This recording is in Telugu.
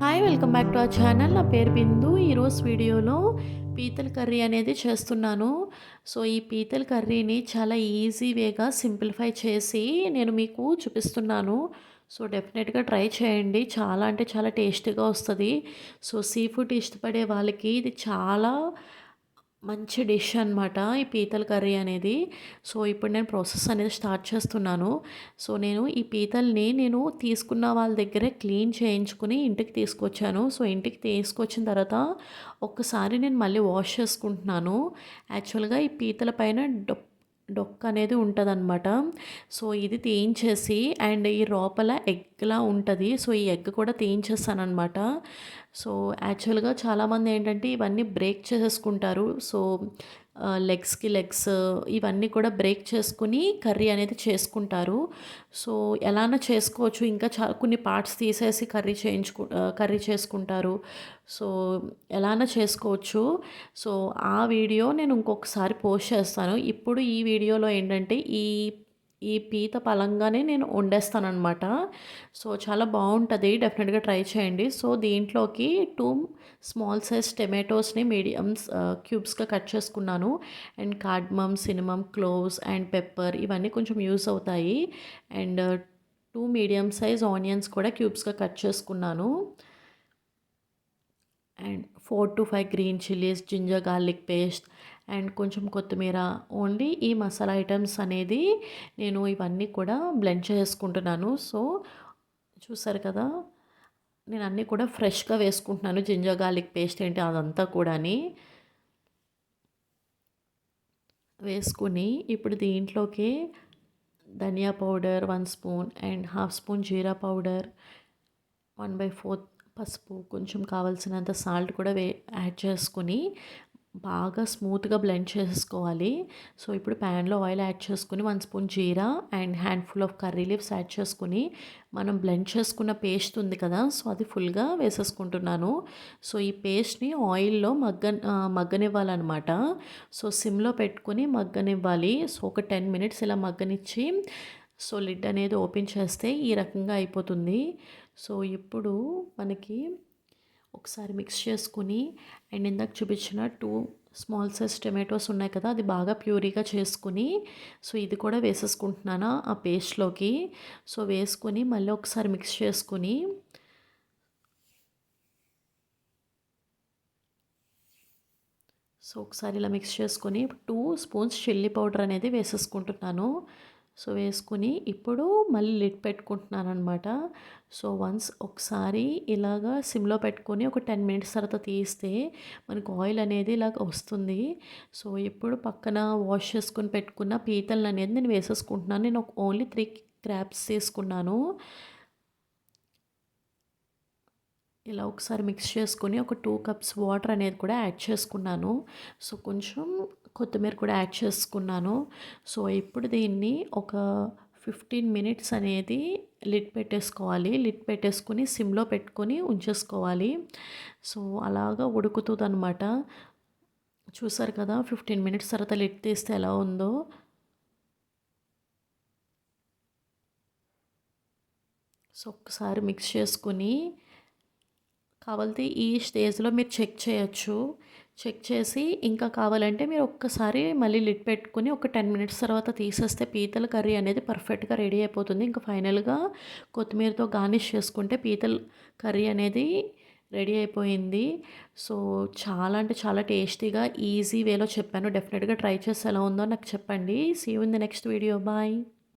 Hi welcome back to our channel. నా పేరు బిందు. ఈరోజు వీడియోలో పీతల కర్రీ అనేది చేస్తున్నాను. సో ఈ పీతల కర్రీని చాలా ఈజీ వేగా సింప్లిఫై చేసి నేను మీకు చూపిస్తున్నాను. సో డెఫినెట్గా ట్రై చేయండి. చాలా అంటే చాలా టేస్టీగా వస్తుంది. సో సీ ఫుడ్ ఇష్టపడే వాళ్ళకి ఇది చాలా మంచి డిష్ అనమాట ఈ పీతల కర్రీ అనేది. సో ఇప్పుడు నేను ప్రాసెస్ అనేది స్టార్ట్ చేస్తున్నాను. సో నేను ఈ పీతల్ని తీసుకున్న వాళ్ళ దగ్గరే క్లీన్ చేయించుకుని ఇంటికి తీసుకొచ్చాను. సో ఇంటికి తీసుకొచ్చిన తర్వాత ఒక్కసారి నేను మళ్ళీ వాష్ చేసుకుంటున్నాను. యాక్చువల్గా ఈ పీతల పైన డొక్క అనేది ఉంటుందన్నమాట. సో ఇది తీయించేసి అండ్ ఈ లోపల ఎగ్లా ఉంటుంది. సో ఈ ఎగ్ కూడా తీయించేస్తానమాట. సో యాక్చువల్గా చాలామంది ఏంటంటే ఇవన్నీ బ్రేక్ చేసేసుకుంటారు. సో లెగ్స్కి లెగ్స్ ఇవన్నీ కూడా బ్రేక్ చేసుకుని కర్రీ అనేది చేసుకుంటారు. సో ఎలానో చేసుకోవచ్చు. ఇంకా కొన్ని పార్ట్స్ తీసేసి కర్రీ చేసుకుంటారు. సో ఎలానో చేసుకోవచ్చు. సో ఆ వీడియో నేను ఇంకొకసారి పోస్ట్ చేస్తాను. ఇప్పుడు ఈ వీడియోలో ఏంటంటే ఈ పీత పలంగానే నేను వండేస్తాననమాట. సో చాలా బాగుంటుంది. డెఫినెట్గా ట్రై చేయండి. సో దీంట్లోకి 2 స్మాల్ సైజ్ టమాటోస్ని క్యూబ్స్గా కట్ చేసుకున్నాను. And cardamom, cinnamon, cloves and pepper ఇవన్నీ కొంచెం యూస్ అవుతాయి. అండ్ 2 మీడియం సైజ్ ఆనియన్స్ కూడా క్యూబ్స్గా కట్ చేసుకున్నాను. And 4-5 green chillies, ginger garlic paste and కొంచెం కొత్తిమీర. ఓన్లీ ఈ మసాలా ఐటమ్స్ అనేది నేను ఇవన్నీ కూడా బ్లెండ్ చేసుకుంటున్నాను. సో చూసారు కదా, నేను అన్నీ కూడా ఫ్రెష్గా వేసుకుంటున్నాను. జింజర్ గార్లిక్ పేస్ట్ ఏంటి అదంతా కూడాని వేసుకుని ఇప్పుడు దీంట్లోకి ధనియా powder 1 spoon and half spoon జీరా పౌడర్, 1/4 పసుపు, కొంచెం కావాల్సినంత సాల్ట్ కూడా యాడ్ చేసుకుని బాగా స్మూత్గా బ్లెండ్ చేసుకోవాలి. సో ఇప్పుడు ప్యాన్లో ఆయిల్ యాడ్ చేసుకుని 1 spoon jeera and handful of curry leaves add చేసుకుని మనం బ్లెండ్ చేసుకున్న పేస్ట్ ఉంది కదా, సో అది ఫుల్గా వేసేసుకుంటున్నాను. సో ఈ పేస్ట్ని ఆయిల్లో మగ్గనివ్వాలన్నమాట. సో సిమ్లో పెట్టుకుని మగ్గనివ్వాలి. సో ఒక 10 మినిట్స్ ఇలా మగ్గనిచ్చి సో లిడ్ అనేది ఓపెన్ చేస్తే ఈ రకంగా అయిపోతుంది. సో ఇప్పుడు మనకి ఒకసారి మిక్స్ చేసుకుని అండ్ ఇందాక చూపించిన 2 స్మాల్ సైజ్ టమాటోస్ ఉన్నాయి కదా, అది బాగా ప్యూరీగా చేసుకుని సో ఇది కూడా వేసేసుకుంటున్నాను ఆ పేస్ట్లోకి. సో వేసుకొని మళ్ళీ ఒకసారి మిక్స్ చేసుకుని సో ఒకసారి ఇలా మిక్స్ చేసుకొని 2 స్పూన్స్ చిల్లీ పౌడర్ అనేది వేసేసుకుంటున్నాను. సో వేసుకుని ఇప్పుడు మళ్ళీ లిడ్ పెట్టుకుంటున్నాను అనమాట. సో వన్స్ ఒకసారి ఇలాగా సిమ్లో పెట్టుకొని ఒక 10 మినిట్స్ తర్వాత తీస్తే మనకు ఆయిల్ అనేది ఇలాగ వస్తుంది. సో ఇప్పుడు పక్కన వాష్ చేసుకొని పెట్టుకున్న పీతలను అనేది నేను వేసేసుకుంటున్నాను. నేను ఓన్లీ 3 క్రాబ్స్ తీసుకున్నాను. ఇలా ఒకసారి మిక్స్ చేసుకొని ఒక 2 కప్స్ వాటర్ అనేది కూడా యాడ్ చేసుకున్నాను. సో కొంచెం కొత్తిమీర కూడా యాడ్ చేసుకున్నాను. సో ఇప్పుడు దీన్ని ఒక 15 మినిట్స్ అనేది లిడ్ పెట్టేసుకోవాలి. లిడ్ పెట్టేసుకుని సిమ్లో పెట్టుకొని ఉంచేసుకోవాలి. సో అలాగా ఉడుకుతుందనమాట. చూసారు కదా, 15 మినిట్స్ తర్వాత లిడ్ తీస్తే ఎలా ఉందో. సో ఒక్కసారి మిక్స్ చేసుకుని కావాలంటే ఈ స్టేజ్లో మీరు చెక్ చేయొచ్చు. చెక్ చేసి ఇంకా కావాలంటే మీరు ఒక్కసారి మళ్ళీ లిడ్ పెట్టుకొని ఒక 10 మినిట్స్ తర్వాత తీసేస్తే పీతల కర్రీ అనేది పర్ఫెక్ట్గా రెడీ అయిపోతుంది. ఇంకా ఫైనల్గా కొత్తిమీరతో గార్నిష్ చేసుకుంటే పీతల కర్రీ అనేది రెడీ అయిపోయింది. సో చాలా అంటే చాలా టేస్టీగా ఈజీ వేలో చెప్పాను. డెఫినెట్గా ట్రై చేసి ఎలా ఉందో నాకు చెప్పండి. See you in the next video. Bye.